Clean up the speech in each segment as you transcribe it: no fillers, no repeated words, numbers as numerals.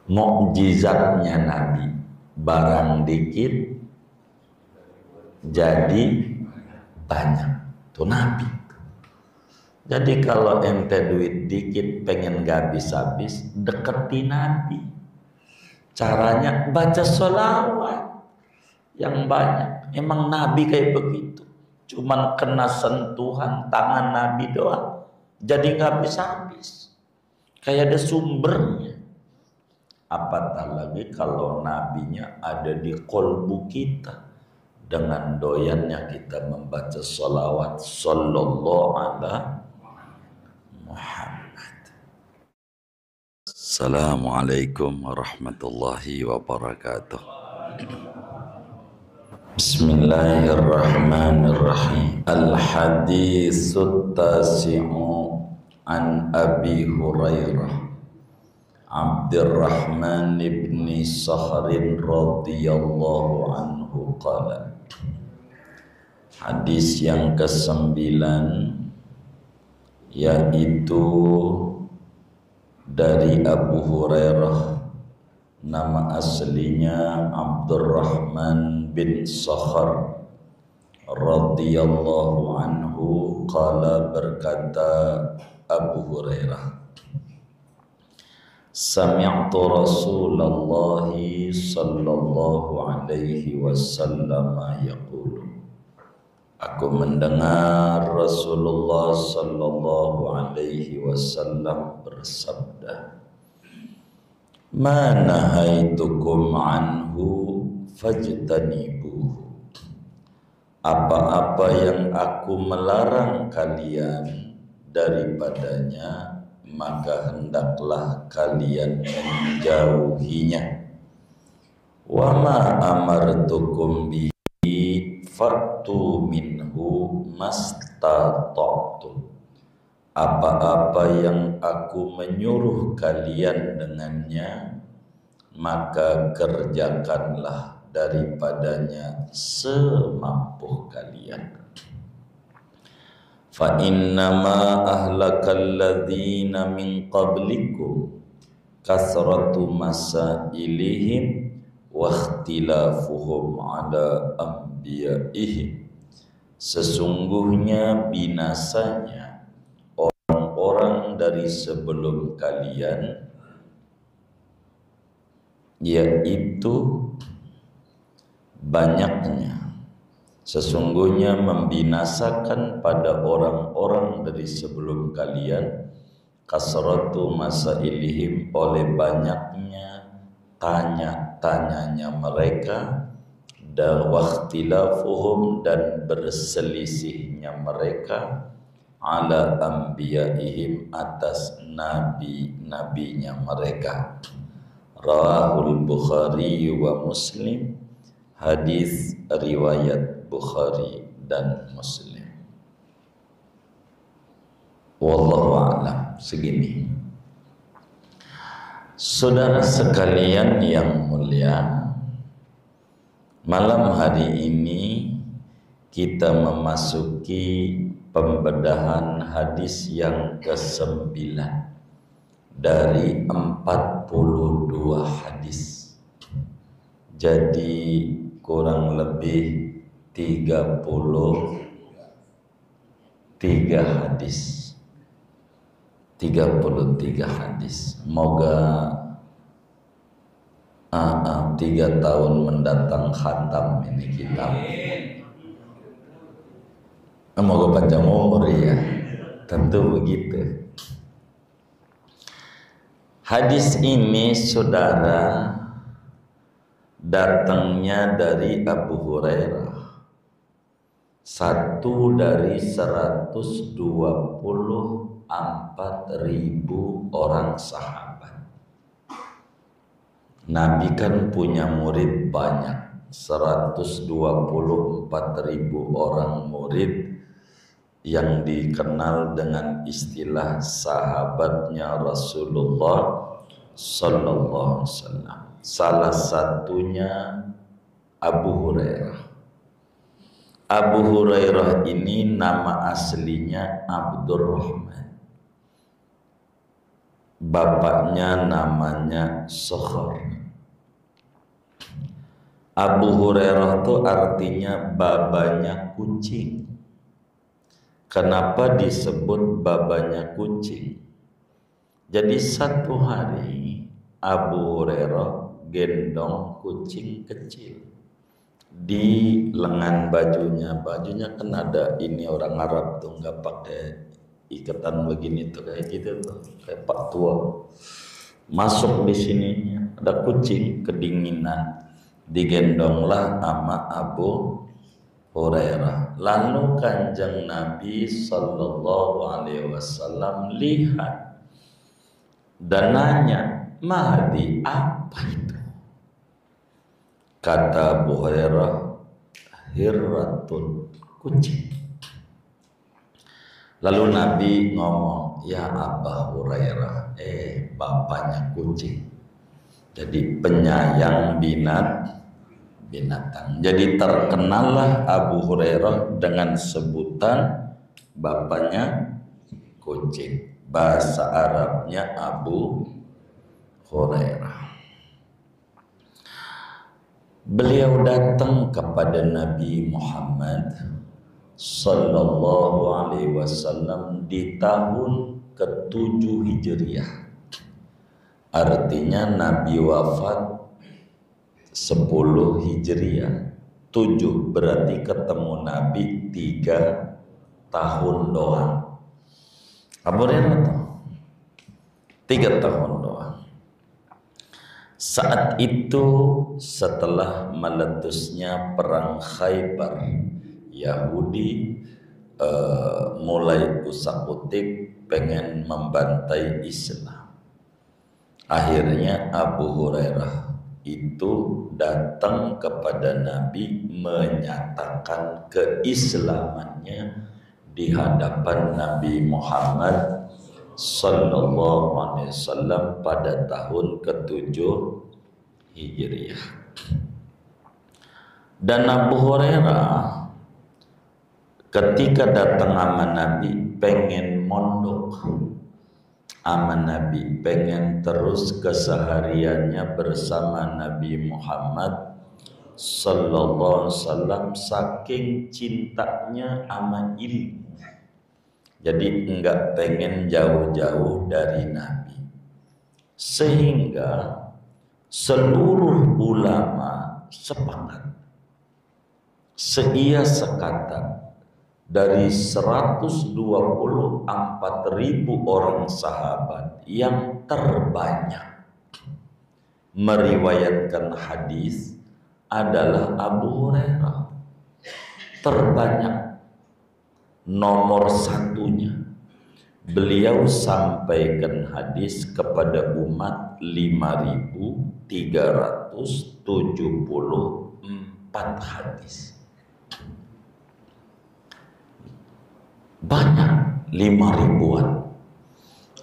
mukjizatnya Nabi, barang dikit jadi banyak. Tuh Nabi. Jadi kalau ente duit dikit pengen gak habis-habis, deketi Nabi. Caranya baca sholawat yang banyak. Emang Nabi kayak begitu. Cuman kena sentuhan tangan Nabi doang, jadi gak habis-habis. Kayak ada sumbernya. Apatah lagi kalau nabinya ada di kolbu kita. Dengan doyannya kita membaca sholawat sallallahu ala Muhammad. Assalamualaikum warahmatullahi wabarakatuh. Bismillahirrahmanirrahim. Al-haditsut tasi'u an Abi Hurairah Abdurrahman ibn Sakhrin radhiyallahu anhu qala. Hadis yang ke-9 yaitu dari Abu Hurairah, nama aslinya Abdurrahman bin Sakhr radhiyallahu anhu qala, berkata Abu Hurairah, sami'tu Rasulullah sallallahu alaihi wasallam yaqulu, aku mendengar Rasulullah sallallahu alaihi wasallam bersabda, ma nahaitukum anhu fajtanibuhu, apa-apa yang aku melarang kalian daripadanya, maka hendaklah kalian menjauhinya. Wa ma amartukum bihi fatu minhu mastata'tu, apa-apa yang aku menyuruh kalian dengannya, maka kerjakanlah daripadanya semampu kalian. Fa innama ahlakal ladzina min qablikum kasratu masailihim wa ikhtilafuhum ala anbiya'ihim, sesungguhnya binasanya orang-orang dari sebelum kalian, yaitu banyaknya, sesungguhnya membinasakan pada orang-orang dari sebelum kalian, kasratu masailihim, oleh banyaknya tanya-tanyanya mereka, dan wakhtilafuhum, dan berselisihnya mereka, ala anbiya'ihim, atas nabi-nabinya mereka. Rawahul Bukhari wa Muslim, hadis riwayat Bukhari dan Muslim. Wallahu a'lam. Segini. Saudara sekalian yang mulia, malam hari ini kita memasuki pembedahan hadis yang ke-9 dari 42 hadis. Jadi kurang lebih 33 hadis. 33 hadis. Moga 3 tahun mendatang khatam ini kitab. Moga panjang umur ya. Tentu begitu. Hadis ini saudara datangnya dari Abu Hurairah, satu dari 124.000 orang sahabat. Nabi kan punya murid banyak, 124.000 orang murid yang dikenal dengan istilah sahabatnya Rasulullah sallallahu alaihi wasallam. Salah satunya Abu Hurairah. Abu Hurairah ini nama aslinya Abdurrahman bapaknya namanya Sakhar. Abu Hurairah itu artinya babanya kucing. Kenapa disebut babanya kucing? Jadi satu hari Abu Hurairah gendong kucing kecil di lengan bajunya. Bajunya kan ada ini, orang Arab tuh nggak pakai ikatan begini tuh, kayak gitu tuh, kayak pak tua. Masuk di sininya ada kucing kedinginan, digendonglah sama Abu Hurairah. Lalu Kanjeng Nabi Sallallahu Alaihi Wasallam lihat dan nanya, Mahdi apa itu? Kata Abu Hurairah, hirratun, kucing. Lalu Nabi ngomong, ya Abu Hurairah, bapaknya kucing. Jadi penyayang binatang. Jadi terkenallah Abu Hurairah dengan sebutan bapaknya kucing. Bahasa Arabnya Abu Hurairah. Beliau datang kepada Nabi Muhammad Sallallahu Alaihi Wasallam di tahun ke-7 Hijriah. Artinya Nabi wafat 10 Hijriah. 7 berarti ketemu Nabi 3 tahun doang. Abu Hurairah tuh 3 tahun doang. Saat itu setelah meletusnya perang Khaybar, Yahudi mulai usak-utik pengen membantai Islam. Akhirnya Abu Hurairah itu datang kepada Nabi menyatakan keislamannya di hadapan Nabi Muhammad Sallallahu Alaihi Wasallam pada tahun ke-7 Hijriah. Dan Abu Hurairah ketika datang sama Nabi pengen mondok sama Nabi, pengen terus kesehariannya bersama Nabi Muhammad Sallallahu Alaihi Wasallam, saking cintanya sama ilmu. Jadi enggak pengen jauh-jauh dari Nabi. Sehingga seluruh ulama sepakat, seia sekata, dari 124.000 orang sahabat yang terbanyak meriwayatkan hadis adalah Abu Hurairah. Terbanyak, nomor satunya. Beliau sampaikan hadis kepada umat 5.374 hadis. Banyak, 5.000-an.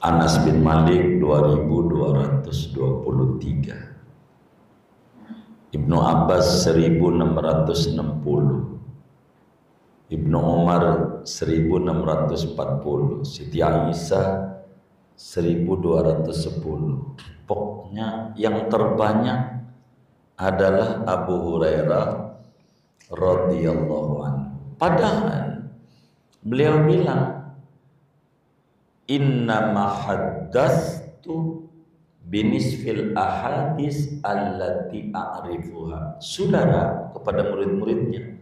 Anas bin Malik 2.223. Ibnu Abbas 1.660. Ibnu Umar 1.640. Siti Aisyah 1.210. Pokoknya yang terbanyak adalah Abu Hurairah radhiyallahu anhu. Padahal beliau bilang, inna mahaddastu binisfil ahadis allati a'rifuha. Saudara, kepada murid-muridnya,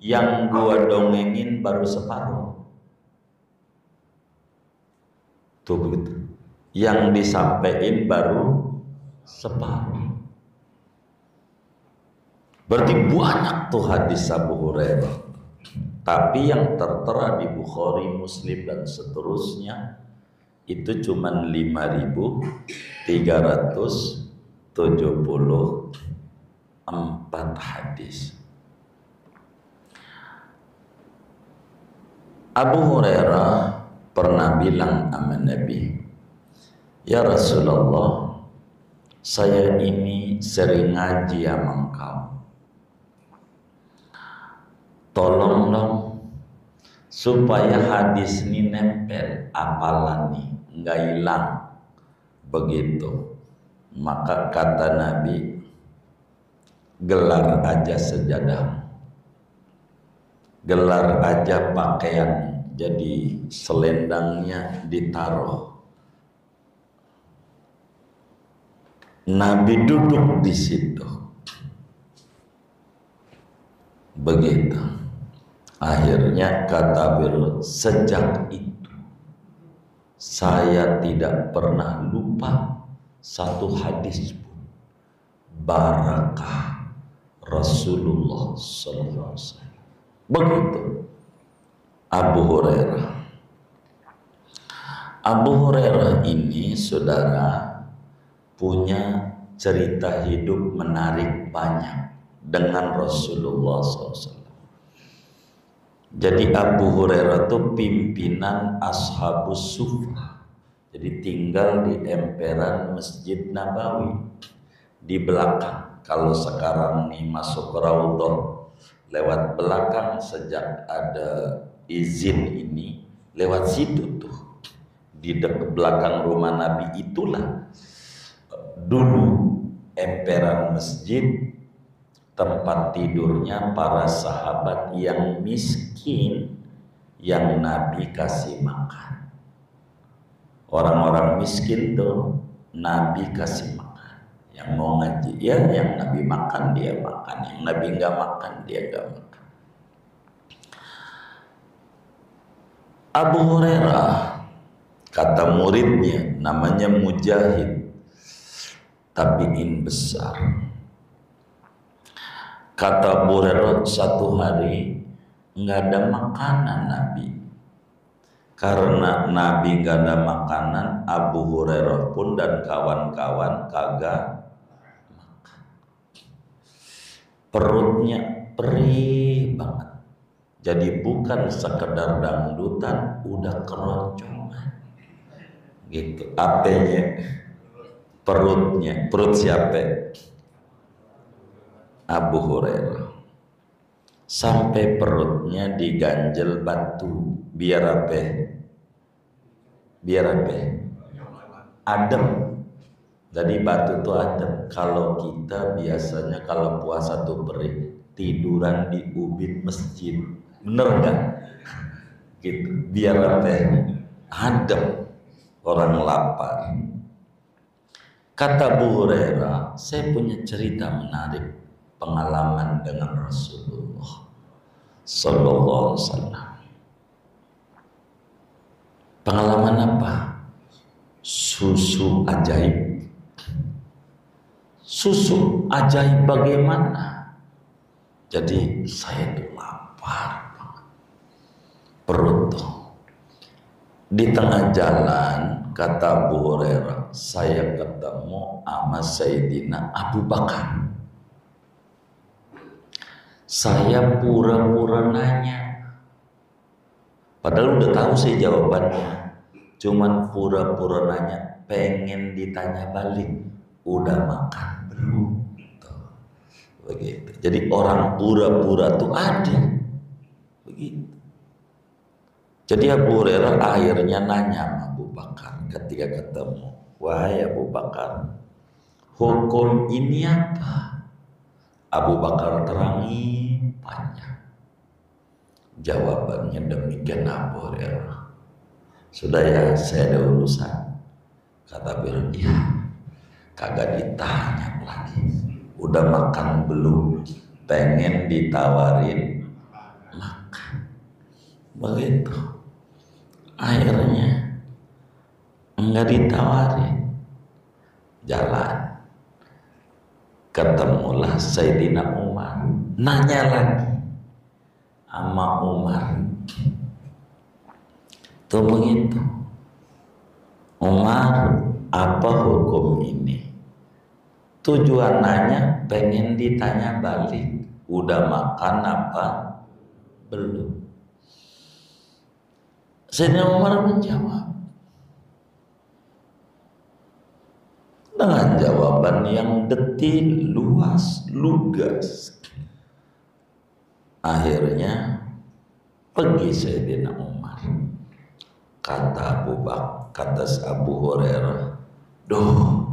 yang gua dongengin baru separuh. Tuh begitu. Yang disampaikan baru separuh. Berarti banyak tuh hadis Abu Hurairah. Tapi yang tertera di Bukhari, Muslim dan seterusnya itu cuma 5.374 hadis. Abu Hurairah pernah bilang sama Nabi, ya Rasulullah, saya ini sering ngaji sama engkau. Tolong dong supaya hadis ini nempel, apalan nih, nggak hilang Begitu. Maka kata Nabi, gelar aja sejadah, gelar aja pakaian, jadi selendangnya ditaruh. Nabi duduk di situ. Begitu. Akhirnya kata beliau, sejak itu saya tidak pernah lupa satu hadis pun. Barakah Rasulullah sallallahu alaihi wasallam. Begitu. Abu Hurairah. Abu Hurairah ini, saudara, punya cerita hidup menarik banyak dengan Rasulullah SAW. Jadi Abu Hurairah itu pimpinan Ashabus Suffah. Jadi tinggal di emperan Masjid Nabawi, di belakang. Kalau sekarang nih masuk ke Raudhah, lewat belakang, sejak ada izin ini, lewat situ tuh, di dekat belakang rumah Nabi itulah dulu emperan masjid, tempat tidurnya para sahabat yang miskin yang Nabi kasih makan. Orang-orang miskin tuh Nabi kasih makan. Yang mau ngaji, ya yang Nabi makan dia makan, yang Nabi nggak makan dia nggak makan. Abu Hurairah, kata muridnya namanya Mujahid, tabi'in besar. Kata Abu Hurairah, satu hari nggak ada makanan Nabi. Karena Nabi nggak ada makanan, Abu Hurairah pun dan kawan-kawan kagak makan. Perutnya perih banget. Jadi bukan sekedar dangdutan, udah keroncongan. Gitu. Apanya? Perutnya. Perut siapa? Abu Hurairah. Sampai perutnya diganjel batu. Biar apa? Biar apa? Adem. Jadi batu itu adem. Kalau kita biasanya kalau puasa tuh perih, tiduran di ubin masjid. Bener nggak? Gitu. Biar apa? Adem. Orang lapar. Kata Abu Hurairah, saya punya cerita menarik, pengalaman dengan Rasulullah sallallahu alaihi wasallam. Pengalaman apa? Susu ajaib. Susu ajaib bagaimana? Jadi saya tuh lapar banget. Perut tuh. Di tengah jalan, kata Abu Hurairah, saya ketemu sama Sayyidina Abu Bakar. Saya pura-pura nanya, padahal udah tahu saya jawabannya, cuman pura-pura nanya, pengen ditanya balik, udah makan belum? Begitu. Jadi orang pura-pura tuh ada, begitu. Jadi Abu Hurairah akhirnya nanya sama Abu Bakar ketika ketemu, wahai Abu Bakar, hukum ini apa? Abu Bakar terangin panjang. Jawabannya demikian Abu Hurairah. Sudah ya, saya ada urusan. Kata beliau, ya, kagak ditanya lagi. Udah makan belum? Pengen ditawarin makan. Begitu. Akhirnya enggak ditawarin. Jalan. Ketemulah Sayyidina Umar. Nanya lagi sama Umar. Tuh begitu. Umar, apa hukum ini? Tujuan nanya pengen ditanya balik, udah makan apa belum? Sayyidina Umar menjawab dengan jawaban yang detil, luas, lugas. Akhirnya pergi Sayyidina Umar. Kata Abu Bakar, kata Abu Hurairah, Duh,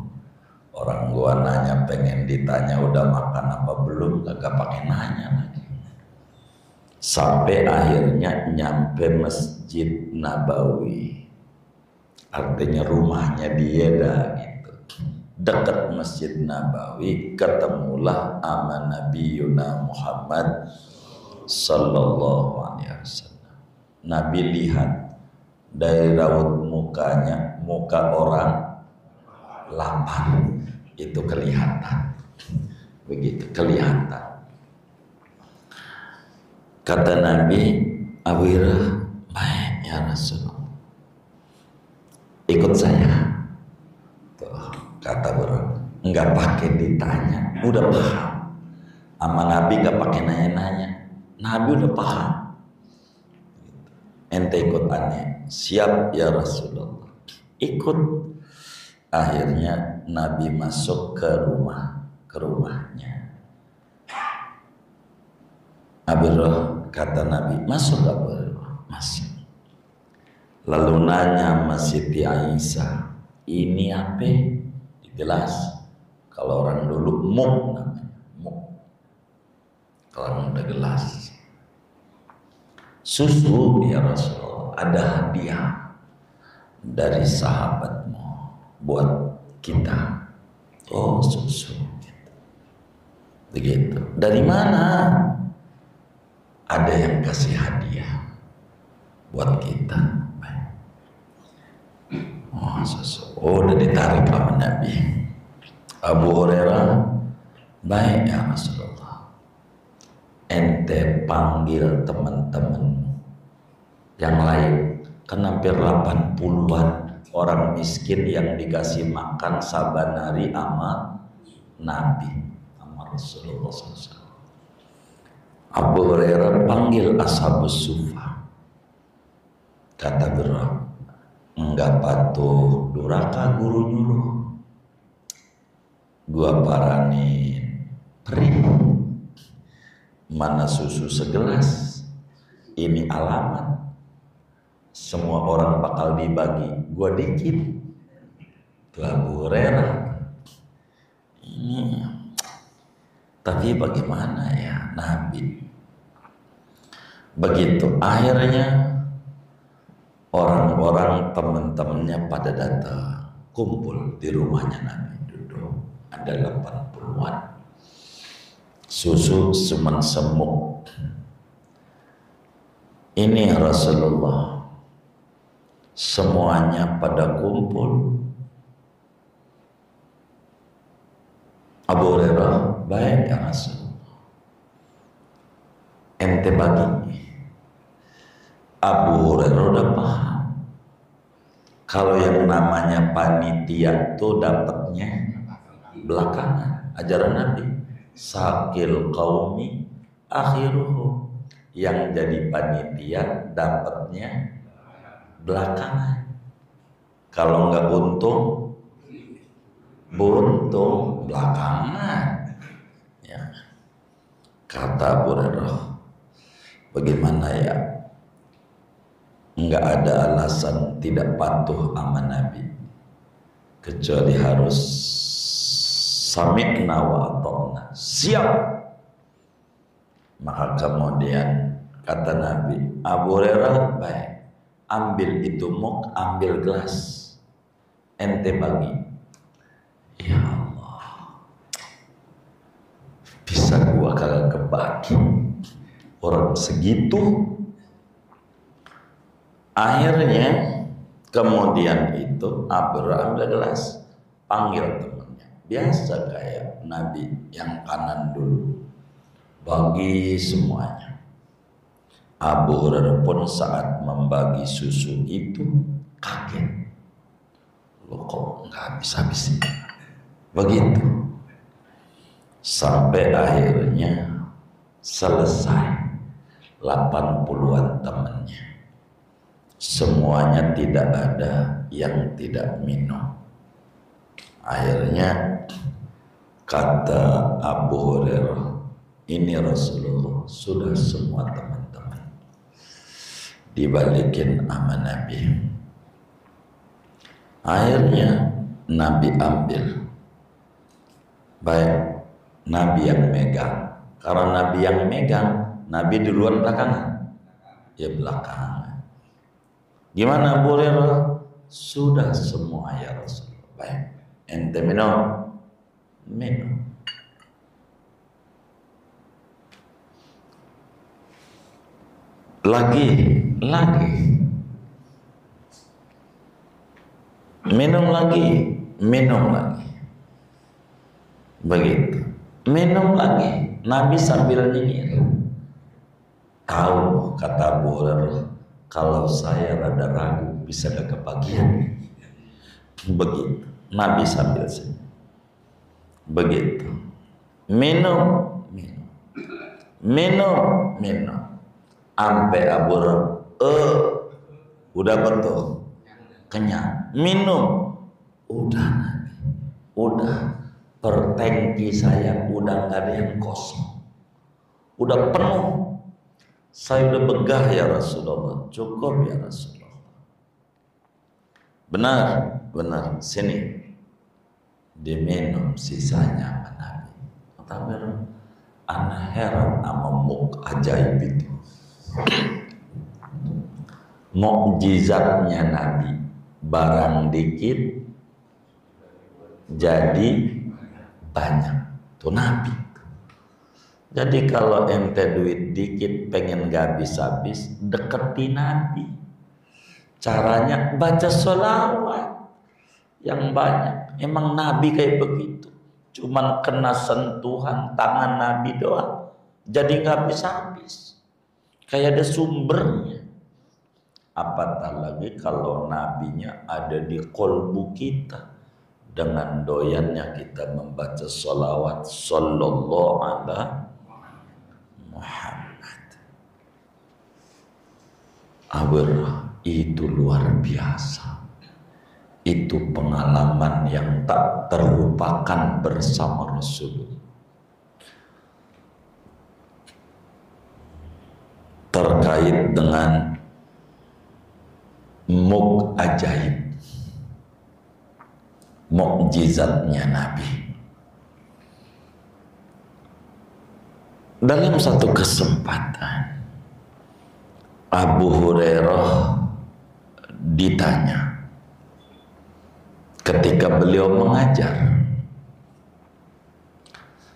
orang gua nanya pengen ditanya udah makan apa belum, kagak pakai nanya lagi. Sampai akhirnya nyampe Masjid Nabawi, artinya rumahnya dia dah gitu. Dekat Masjid Nabawi ketemulah sama Nabi Yuna Muhammad Sallallahu Alaihi Wasallam. Nabi lihat dari raut mukanya, muka orang lapar, itu kelihatan, begitu kelihatan. Kata Nabi, Abu Hurairah, baik ya Rasulullah, ikut saya. Tuh, kata Bro, nggak pakai ditanya, udah paham. Sama Nabi nggak pakai nanya-nanya, Nabi udah paham. Ente ikut aneh, siap ya Rasulullah, ikut. Akhirnya Nabi masuk ke rumahnya. Abu Hurairah, kata Nabi, masuk Abu Hurairah, masuk. Lalu nanya sama Siti Aisyah, ini apa? Digelas. Kalau orang dulu muk namanya, muk. Kalau udah gelas. Susu ya Rasulullah, ada hadiah dari sahabatmu buat kita. Oh, susu. Begitu. Dari mana? Ada yang kasih hadiah buat kita. Oh, susu. Oh, udah ditarik sama Nabi. Abu Hurairah, baik ya Rasulullah, ente panggil teman-teman yang lain, kan hampir 80-an orang miskin yang dikasih makan saban hari sama Nabi, sama Rasulullah SAW. Abu Hurairah panggil Ashabus Sufa. Kata Bro, enggak patuh duraka guru nyuruh, gua paranin perih, mana susu segelas, ini alamat, semua orang bakal dibagi, gua dikit. Tuh Abu Hurairah ini, tapi bagaimana ya Nabi? Begitu akhirnya orang-orang teman-temannya pada datang, kumpul di rumahnya Nabi, duduk, ada 80-an. Susu cuman semuk. Ini Rasulullah, semuanya pada kumpul. Abu Hurairah, baik ya Rasulullah, ente bagi. Abu Hurairah udah paham kalau yang namanya panitia tuh dapatnya belakangan. Ajaran Nabi, sakil qaumi akhiruhu, yang jadi panitia dapatnya belakangan. Kalau nggak buntung belakangan. Ya. Kata Abu Hurairah, bagaimana ya? Enggak ada alasan tidak patuh sama Nabi, kecuali harus sami'na wa ata'na, siap. Maka kemudian kata Nabi, Abu Hurairah, baik, ambil itu muk, ambil gelas, ente bagi. Ya Allah, bisa gua kagak kebagi orang segitu. Akhirnya kemudian itu Abu Hurairah ambil gelas, panggil temannya, biasa kayak Nabi yang kanan dulu, bagi semuanya. Abu Hurairah pun saat membagi susu itu kaget, lo kok nggak habis-habis? Begitu sampai akhirnya selesai 80-an temannya. Semuanya tidak ada yang tidak minum. Akhirnya kata Abu Hurairah, ini Rasulullah, sudah semua teman-teman dibalikin sama Nabi. Akhirnya Nabi ambil. Baik, Nabi yang megang. Karena Nabi yang megang, Nabi duluan belakangan. Ya belakangan. Gimana Abu Hurairah? Sudah semua ya Rasulullah. Baik, ente minum. Minum. Lagi. Minum lagi. Begitu. Minum lagi. Nabi sambil nyengir. Tahu kata Abu Hurairah, kalau saya rada ragu bisa gak kebagian. Begitu. Nabi sambil senyum. Begitu. Minum. Ampe Abu Hurairah, udah betul. Kenyang. Minum. Udah. Pertengki saya udah gak ada yang kosong. Udah penuh. Saya udah begah ya Rasulullah. Cukup ya Rasulullah. Benar. Sini. Diminum sisanya Nabi. Tapi ana heran sama muk ajaib itu. Mukjizatnya Nabi. Barang dikit jadi banyak. Tuh Nabi. Jadi kalau ente duit dikit pengen gak habis-habis, deketi Nabi. Caranya baca sholawat yang banyak. Emang Nabi kayak begitu. Cuman kena sentuhan tangan Nabi doang. Jadi gak habis-habis. Kayak ada sumbernya. Apatah lagi kalau nabinya ada di kolbu kita. Dengan doyannya kita membaca sholawat sallallahu alaihi Muhammad. Itu luar biasa. Itu pengalaman yang tak terlupakan bersama Rasulullah. Terkait dengan ajaib, mukjizatnya Nabi. Dalam satu kesempatan Abu Hurairah ditanya ketika beliau mengajar.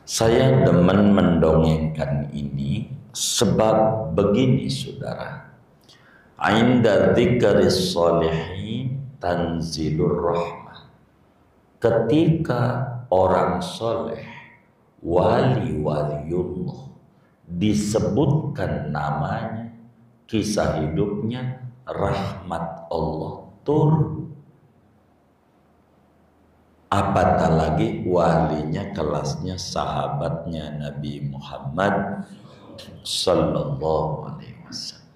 Saya demen mendongengkan ini sebab begini saudara. Inda dzikris sholihin tanzilur rahmah. Ketika orang soleh, wali-waliullah disebutkan namanya, kisah hidupnya, rahmat Allah turun. Apatah lagi walinya kelasnya sahabatnya Nabi Muhammad sallallahu alaihi wasallam.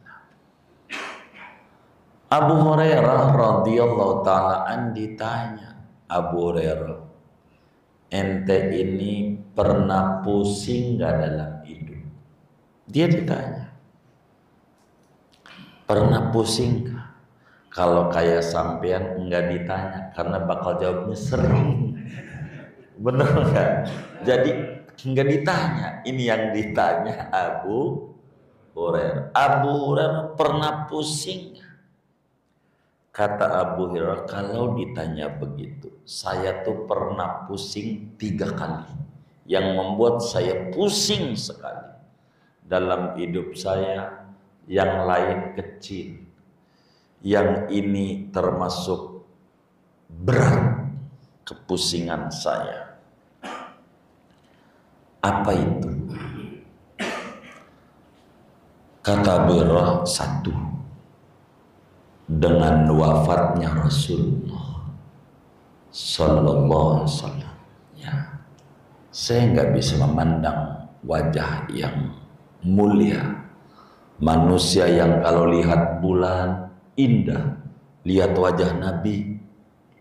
Abu Hurairah radhiyallahu ta'ala an ditanya, Abu Hurairah, ente ini pernah pusing gak dalam hidup? Dia ditanya, pernah pusing gak? Kalau kayak sampean enggak ditanya, karena bakal jawabnya sering. Bener gak? Jadi enggak ditanya, ini yang ditanya Abu Hurairah. Abu Hurairah pernah pusing? Kata Abu Hurairah, kalau ditanya begitu, saya tuh pernah pusing 3 kali. Yang membuat saya pusing sekali. Dalam hidup saya, yang lain kecil. Yang ini termasuk berat kepusingan saya. Apa itu? Kata Abu Hurairah, 1, dengan wafatnya Rasulullah sallallahu alaihi wasallam. Ya, saya nggak bisa memandang wajah yang mulia, manusia yang kalau lihat bulan indah, lihat wajah Nabi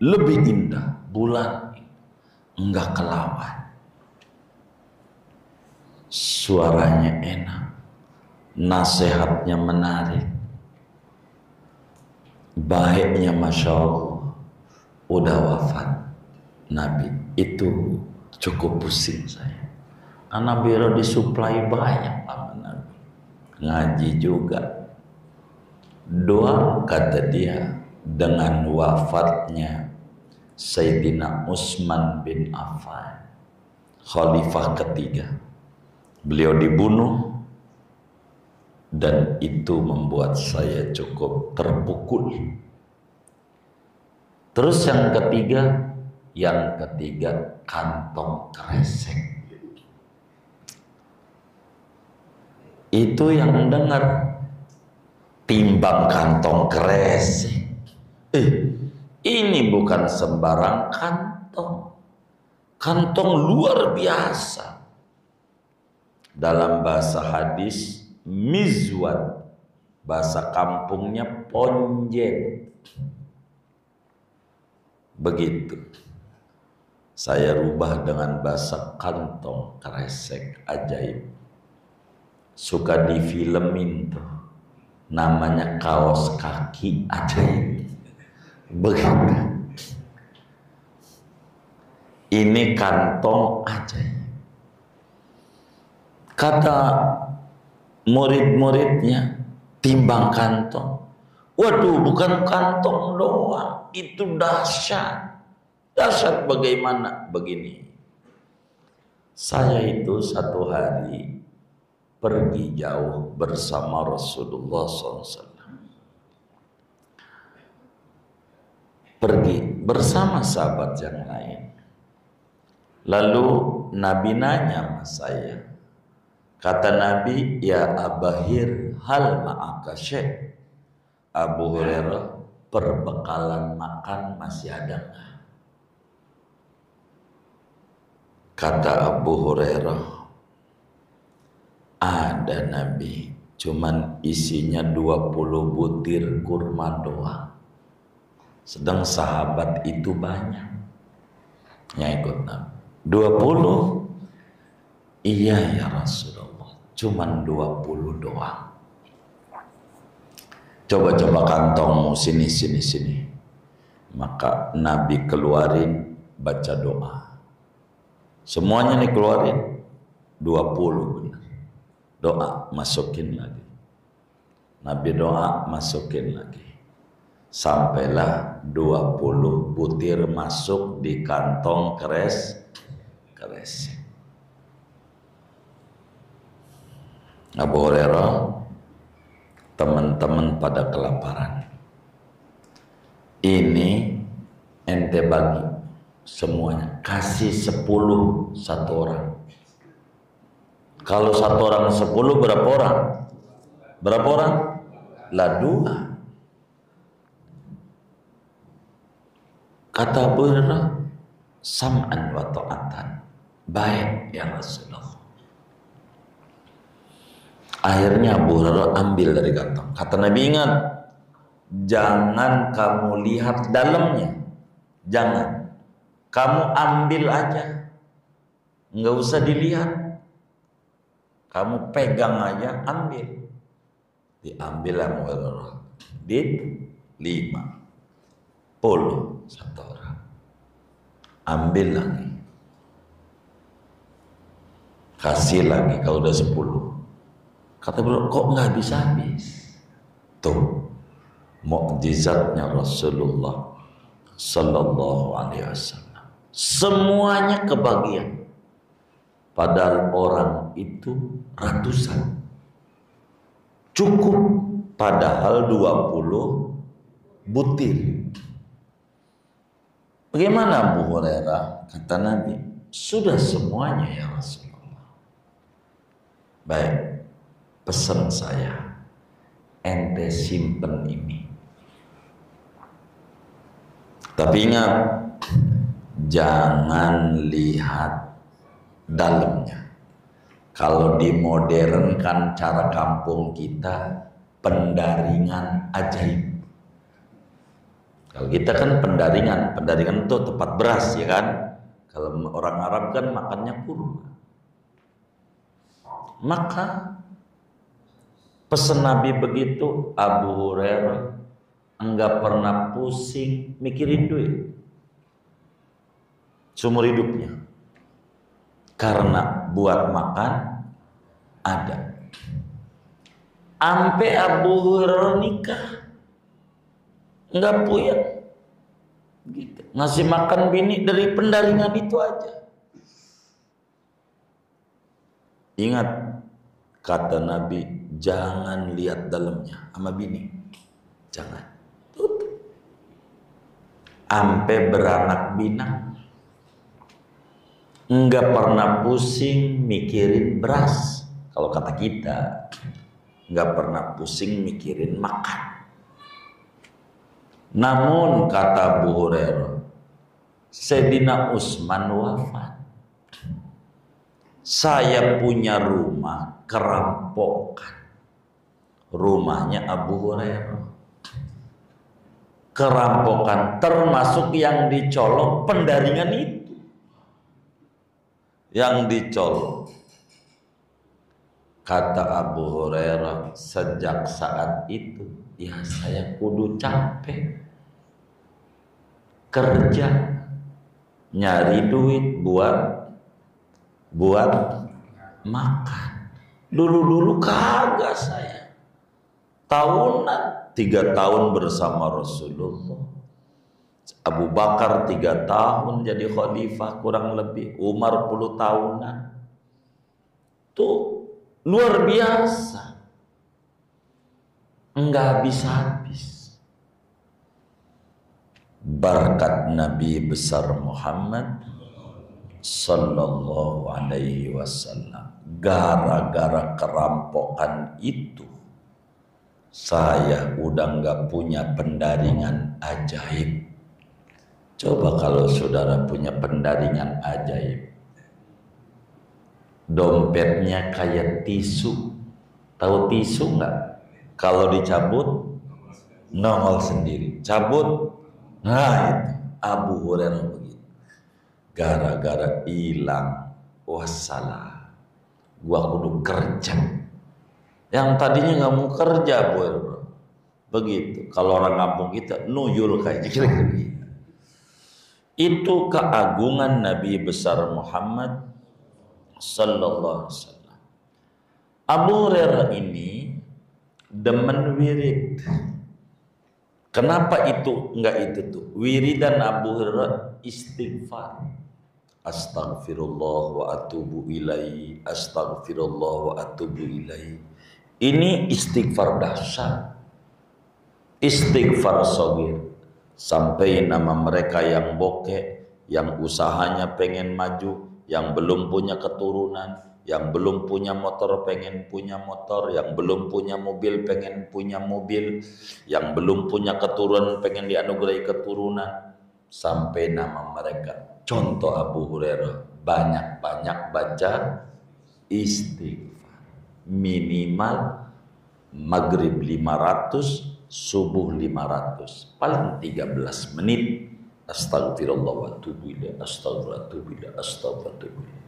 lebih indah. Bulan enggak kelawan, suaranya enak, nasihatnya menarik, baiknya Masya Allah. Udah wafat, Nabi. Itu cukup pusing saya. Karena beliau disuplai banyak sama Nabi. Ngaji juga. Doa kata dia dengan wafatnya Sayyidina Utsman bin Affan, khalifah ketiga. Beliau dibunuh dan itu membuat saya cukup terpukul. Terus yang ketiga kantong kresek. Itu yang dengar timbang kantong kresek. Ini bukan sembarang kantong. Kantong luar biasa. Dalam bahasa hadis mizwad, bahasa kampungnya ponjen. Begitu. Saya rubah dengan bahasa kantong kresek ajaib. Suka difilmin tuh. Namanya kaos kaki ajaib. Begitu. Ini kantong ajaib. Kata murid-muridnya, timbang kantong. Waduh, bukan kantong doang, itu dahsyat. Dahsyat bagaimana? Begini. Saya itu satu hari pergi jauh bersama Rasulullah SAW. Pergi bersama sahabat yang lain. Lalu Nabi nanya sama saya. Kata Nabi, ya Abahir, hal ma'aka syekh? Abu Hurairah, perbekalan makan masih ada nggak? Kata Abu Hurairah, ada Nabi, cuman isinya 20 butir kurma doang. Sedang sahabat itu banyak yang ikut Nabi. 20? Iya ya Rasulullah, cuman 20 doang. Coba-coba kantongmu sini. Maka Nabi keluarin, baca doa. Semuanya nih keluarin 20 benar. Doa, masukin lagi. Nabi doa, masukin lagi. Sampailah 20 butir masuk di kantong kresek. Abu Hurairah, teman-teman pada kelaparan. Ini ente bagi semuanya, kasih 10 satu orang. Kalau satu orang 10 berapa orang? Berapa orang? Lah 2. Kata Abu Hurairah, sam'an wa ta'atan. Baik ya Rasulullah. Akhirnya Abu Hurairah ambil dari kantong. Kata Nabi, ingat, jangan kamu lihat dalamnya. Jangan. Kamu ambil aja. Enggak usah dilihat. Kamu pegang aja, ambil. Diambil Abu Hurairah. Di 50 satu orang. Ambil lagi. Kasih lagi kalau udah 10. Kata beliau, kok nggak habis-habis? Tuh, mukjizatnya Rasulullah Sallallahu Alaihi Wasallam. Semuanya kebagian. Padahal orang itu ratusan. Cukup, padahal 20 butir. Bagaimana Abu Hurairah? Kata Nabi, sudah semuanya ya Rasulullah. Baik, pesan saya, ente simpen ini. Tapi ingat, jangan lihat dalamnya. Kalau dimodernkan cara kampung kita, pendaringan ajaib. Kalau kita kan pendaringan itu tempat beras ya kan. Kalau orang Arab kan makannya kurma. Maka pesan Nabi begitu, Abu Hurairah enggak pernah pusing mikirin duit. seumur hidupnya. Karena buat makan ada. Ampe Abu Hurairah nikah nggak puyeng gitu. Ngasih makan bini dari pendaringan itu aja. Ingat kata Nabi, jangan lihat dalamnya sama bini, jangan. Tutup. Ampe beranak binang, nggak pernah pusing mikirin beras. Kalau kata kita, nggak pernah pusing mikirin makan. Namun kata Abu Hurairah, Sayyidina Utsman wafat. Saya punya rumah kerampokan. Rumahnya Abu Hurairah. Kerampokan termasuk yang dicolong pendaringan itu. Yang dicolong. Kata Abu Hurairah, sejak saat itu ya saya kudu capek kerja nyari duit buat makan. Dulu kagak saya. Tahunan 3 tahun bersama Rasulullah. Abu Bakar 3 tahun jadi khalifah kurang lebih. Umar 10 tahunan. Tuh luar biasa, enggak habis-habis. Berkat Nabi besar Muhammad sallallahu alaihi wasallam, gara-gara kerampokan itu saya udah enggak punya pendaringan ajaib. Coba kalau saudara punya pendaringan ajaib, dompetnya kayak tisu. Tahu tisu nggak? Kalau dicabut nongol sendiri. Cabut, nah itu Abu Hurairah begitu. Gara-gara hilang, wassalam, gua kudu kerja. Yang tadinya nggak mau kerja, bro. Begitu. Kalau orang kampung kita nuyul kayak gitu. Itu keagungan Nabi besar Muhammad sallallahu alaihi wasallam. Abu Hurairah ini demen wirid. Kenapa itu enggak itu tuh? Wiridan Abu Hurairah istighfar. Astaghfirullah wa atubu ilaihi, astaghfirullah wa atubu ilaihi. Ini istighfar dahsyat. Istighfar shagir. Sampai nama mereka yang bokeh, yang usahanya pengen maju, yang belum punya keturunan, yang belum punya motor pengen punya motor, yang belum punya mobil pengen punya mobil, yang belum punya keturunan pengen dianugerahi keturunan, sampai nama mereka. Contoh Abu Hurairah, banyak-banyak baca istighfar. Minimal maghrib 500, subuh 500, paling 13 menit. Astagfirullah wa atubu ilaih, astagfirullah wa atubu ilaih, astagfirullah wa atubu ilaih.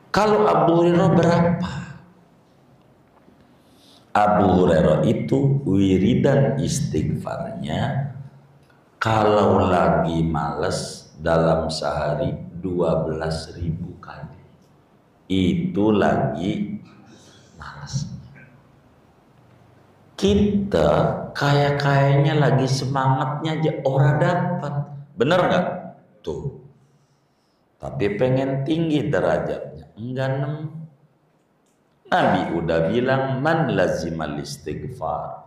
Kalau Abu Hurairah berapa? Abu Hurairah itu wiridan istighfarnya kalau lagi males dalam sehari 12.000 kali. Itu lagi males. Kita kayaknya lagi semangatnya aja ora dapat. Bener nggak? Tuh. Tapi pengen tinggi derajatnya, enggak nemu. Nabi udah bilang, man lazimal istighfar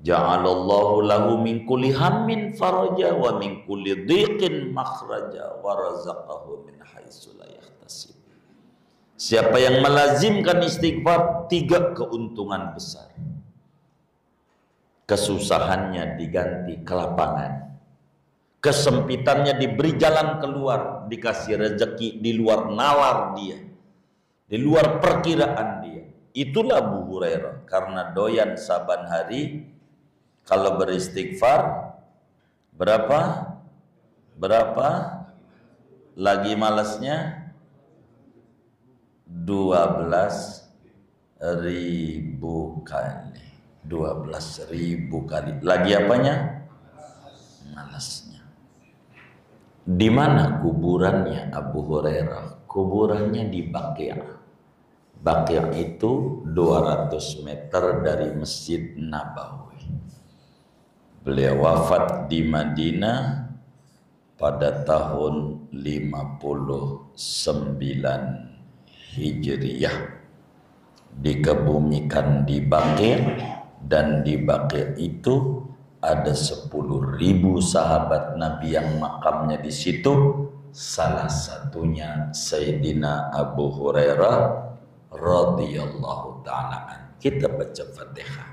ja'alallahu lahu min kulli hammin faraja wa min kulli dhiqin makhraja wa razaqahu min haitsu la yahtasib. Siapa yang melazimkan istighfar, 3 keuntungan besar. Kesusahannya diganti kelapangan, kesempitannya diberi jalan keluar, dikasih rezeki di luar nalar dia, di luar perkiraan dia. Itulah Abu Hurairah, karena doyan saban hari kalau beristighfar berapa lagi malasnya 12.000 kali. 12.000 kali. Lagi apanya? Malasnya. Di mana kuburannya Abu Hurairah? Kuburannya di Baqi'. Baqi' itu 200 meter dari Masjid Nabawi. Beliau wafat di Madinah pada tahun 59 Hijriyah. Dikebumikan di Baqi', dan di Baqi' itu ada 10.000 sahabat Nabi yang makamnya di situ. Salah satunya Sayyidina Abu Hurairah radhiyallahu ta'ala. Kita baca Fatihah.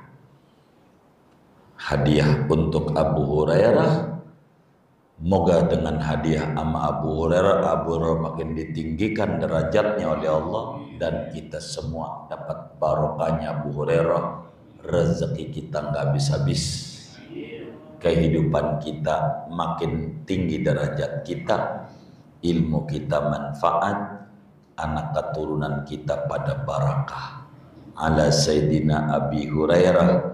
Hadiah untuk Abu Hurairah. Moga dengan hadiah sama Abu Hurairah makin ditinggikan derajatnya oleh Allah, dan kita semua dapat barokahnya Abu Hurairah. Rezeki kita nggak habis-habis, kehidupan kita makin tinggi derajat kita, ilmu kita manfaat, anak keturunan kita pada barakah. Ala Sayyidina Abi Hurairah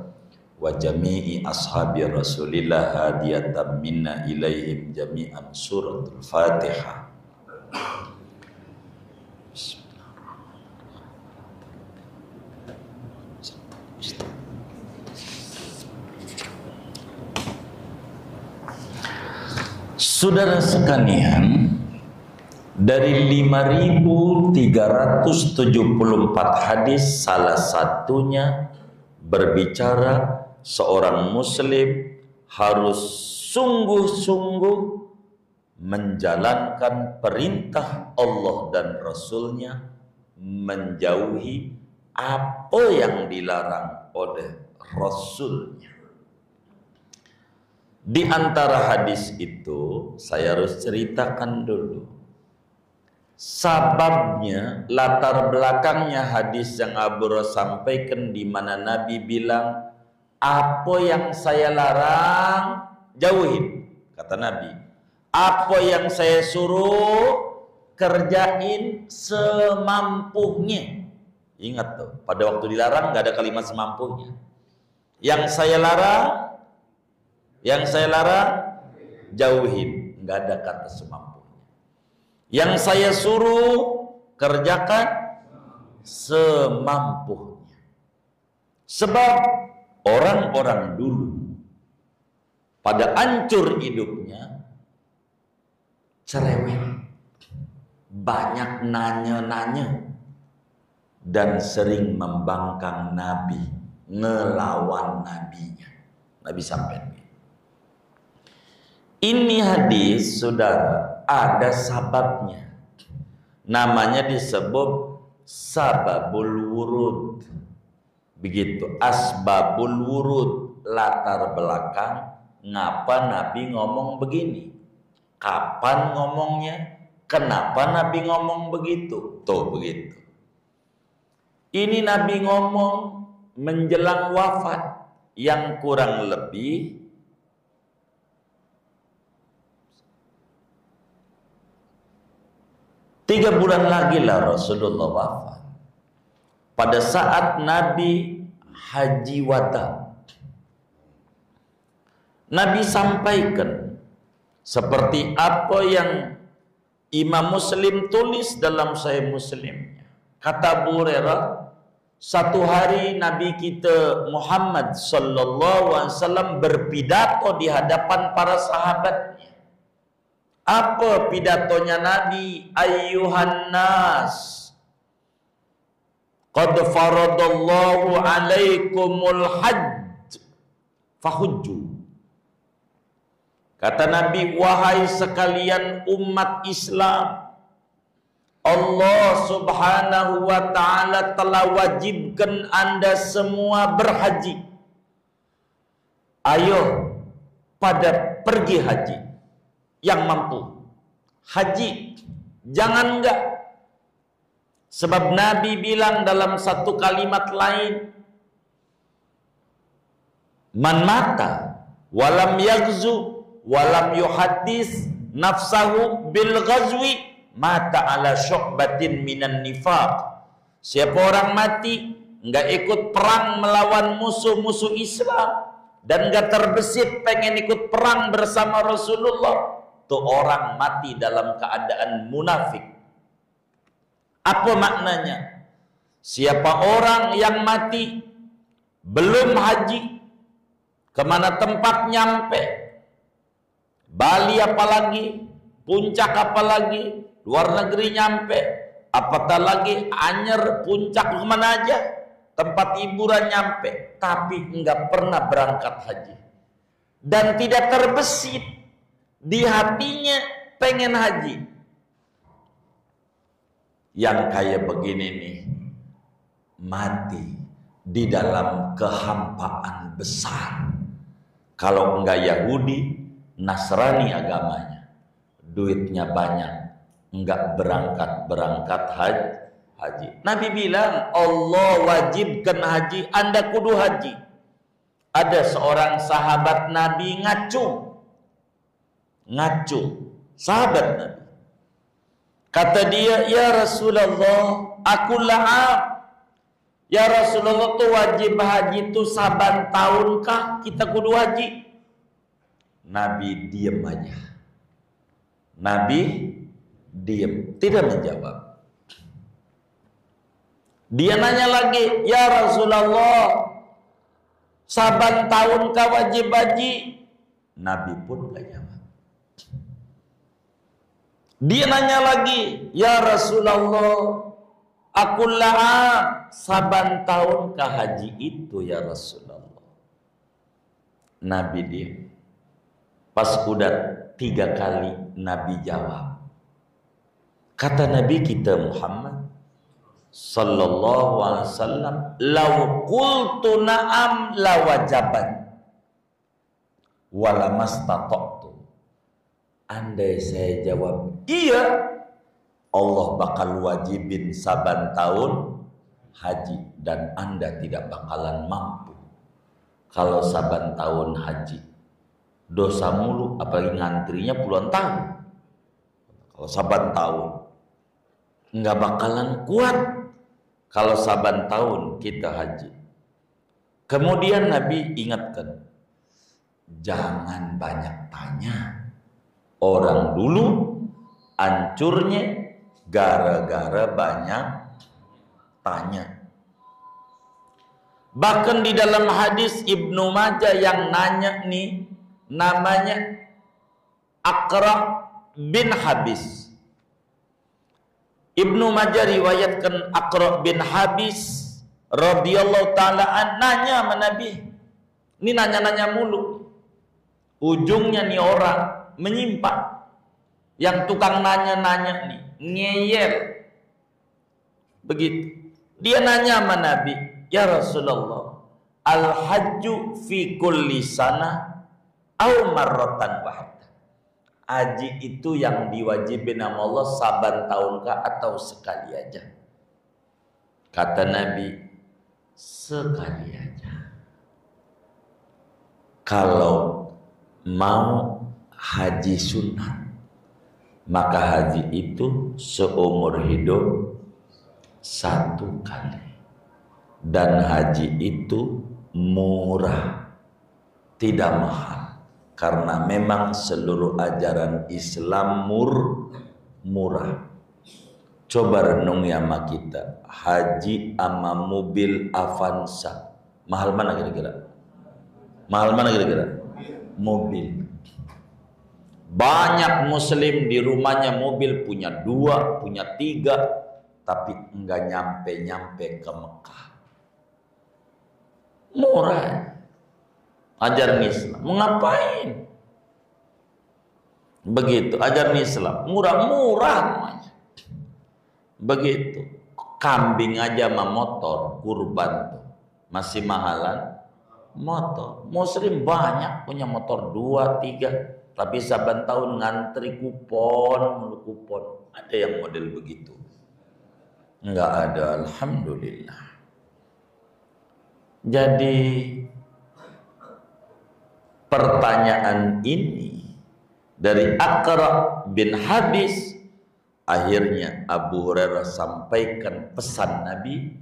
wa jami'i ashabi Rasulillah hadiyatan minna ilaihim jami'an. Suratul Fatihah. Saudara sekalian, dari 5.374 hadis, salah satunya berbicara seorang muslim harus sungguh-sungguh menjalankan perintah Allah dan Rasulnya, menjauhi apa yang dilarang oleh Rasulnya. Di antara hadis itu saya harus ceritakan dulu sababnya, latar belakangnya hadis yang Abu Hurairah sampaikan, di mana Nabi bilang, apa yang saya larang jauhin, kata Nabi. Apa yang saya suruh kerjain semampunya. Ingat tuh, pada waktu dilarang nggak ada kalimat semampunya. Yang saya larang jauhin, nggak ada kata semampunya. Yang saya suruh kerjakan semampunya. Sebab orang-orang dulu pada hancur hidupnya cerewet, banyak nanya-nanya, dan sering membangkang Nabi, ngelawan Nabinya. Nabi sampai ini hadis, saudara, ada sababnya. Namanya disebut sababul wurud. Begitu, asbabul wurud, latar belakang ngapa Nabi ngomong begini. Kapan ngomongnya? Kenapa Nabi ngomong begitu? Tuh begitu. Ini Nabi ngomong menjelang wafat, yang kurang lebih 3 bulan lagi lah Rasulullah wafat. Pada saat Nabi haji wada, Nabi sampaikan seperti apa yang Imam Muslim tulis dalam Sahih Muslimnya. Kata Abu Hurairah, satu hari Nabi kita Muhammad sallallahu alaihi wasallam berpidato di hadapan para sahabatnya. Apa pidatonya Nabi? Ayyuhan nas, qad faradallahu alaikumul hajj fahujju. Kata Nabi, wahai sekalian umat Islam, Allah subhanahu wa ta'ala telah wajibkan anda semua berhaji. Ayo pada pergi haji yang mampu. Haji, jangan enggak. Sebab Nabi bilang dalam satu kalimat lain, man mata walam yaghzu walam yuhaddis nafsahu bil ghazwi mata ala syu'batin minan nifaq. Siapa orang mati enggak ikut perang melawan musuh-musuh Islam dan enggak terbesit pengen ikut perang bersama Rasulullah, tuh orang mati dalam keadaan munafik. Apa maknanya? Siapa orang yang mati belum haji, kemana tempat nyampe, Bali apalagi, puncak apalagi, luar negeri nyampe, apatah lagi Anyer, puncak kemana aja, tempat hiburan nyampe, tapi enggak pernah berangkat haji dan tidak terbesit di hatinya pengen haji. Yang kayak begini nih mati di dalam kehampaan besar. Kalau enggak Yahudi, Nasrani agamanya, duitnya banyak, enggak berangkat haji. Nabi bilang Allah wajibkan haji, Anda kudu haji. Ada seorang sahabat Nabi ngacu, sahabat Nabi. Kata dia, ya Rasulullah, aku la'ab. Ya Rasulullah, tuh wajib haji tuh saban tahun kah kita kudu haji? Nabi diam aja. Nabi diam, tidak menjawab. Dia nanya lagi, ya Rasulullah, saban tahun kah wajib haji? Nabi pun gak jawab. Dia nanya lagi, ya Rasulullah, aku la'ab, saban tahun kah haji itu ya Rasulullah? Nabi diam. Pas udah 3 kali Nabi jawab, kata Nabi kita Muhammad sallallahu alaihi wasallam, "Lau qultu na'am lawajaban wala mastata'tu." Andai saya jawab iya, Allah bakal wajibin saban tahun haji dan Anda tidak bakalan mampu. Kalau saban tahun haji dosa mulu, apalagi ngantrinya puluhan tahun. Kalau saban tahun nggak bakalan kuat kalau saban tahun kita haji. Kemudian Nabi ingatkan, jangan banyak tanya. Orang dulu hancurnya gara-gara banyak tanya. Bahkan di dalam hadis Ibnu Majah yang nanya nih namanya Aqra bin Habis. Ibnu Majah riwayatkan Aqra bin Habis radhiyallahu taala nanya sama Nabi. Ini nanya-nanya mulu. Ujungnya nih orang menyimpang. Yang tukang nanya-nanya nih ngeyel. Begitu. Dia nanya sama Nabi, "Ya Rasulullah, al-hajju fi kulli sanah aw marratan wahidah?" Haji itu yang diwajibin sama Allah saban tahun kah atau sekali aja? Kata Nabi, sekali aja. Kalau mau haji sunat, maka haji itu seumur hidup 1 kali. Dan haji itu murah, tidak mahal, karena memang seluruh ajaran Islam murah. Coba renungi sama kita, haji sama mobil Avanza, mahal mana kira-kira? Mahal mana kira-kira? Mobil. Banyak muslim di rumahnya mobil, punya 2, punya 3, tapi enggak nyampe-nyampe ke Mekah. Murah. Ajaran Islam. Mau ngapain? Begitu. Ajaran Islam. Murah-murah namanya. Begitu. Kambing aja sama motor. Kurban tuh. Masih mahalan motor. Muslim banyak punya motor 2, 3. Tapi saban tahun ngantri kupon. Ada yang model begitu? Enggak ada. Alhamdulillah. Jadi pertanyaan ini dari Aqra bin Habis, akhirnya Abu Hurairah sampaikan pesan Nabi.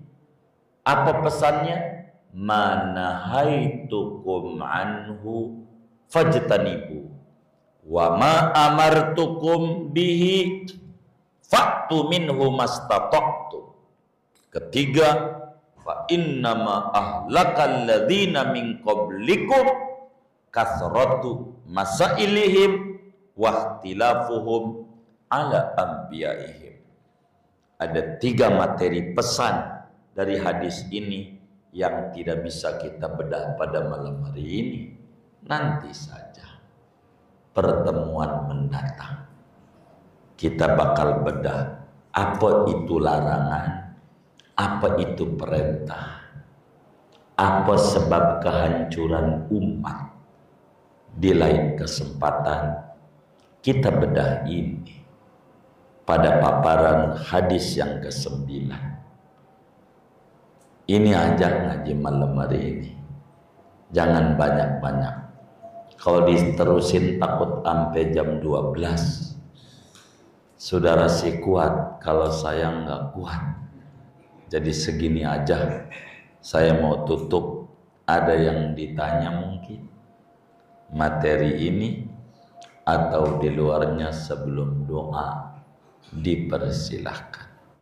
Apa pesannya? Manahaitukum anhu fajtanibu wa ma amartukum bihi fa'tu minhu mastata'tu. Ketiga, fa innama ahlakal ladzina min qablikum kathratu masailihim wa ikhtilafuhum ala anbiya'ihim. Ada 3 materi pesan dari hadis ini yang tidak bisa kita bedah pada malam hari ini. Nanti saja pertemuan mendatang kita bakal bedah apa itu larangan, apa itu perintah, apa sebab kehancuran umat. Di lain kesempatan kita bedah ini pada paparan hadis yang ke-9. Ini aja ngaji malam hari ini, jangan banyak-banyak. Kalau diterusin takut sampai jam 12. Saudara sih kuat, kalau saya nggak kuat. Jadi segini aja. Saya mau tutup. Ada yang ditanya mungkin materi ini atau di luarnya sebelum doa, dipersilahkan.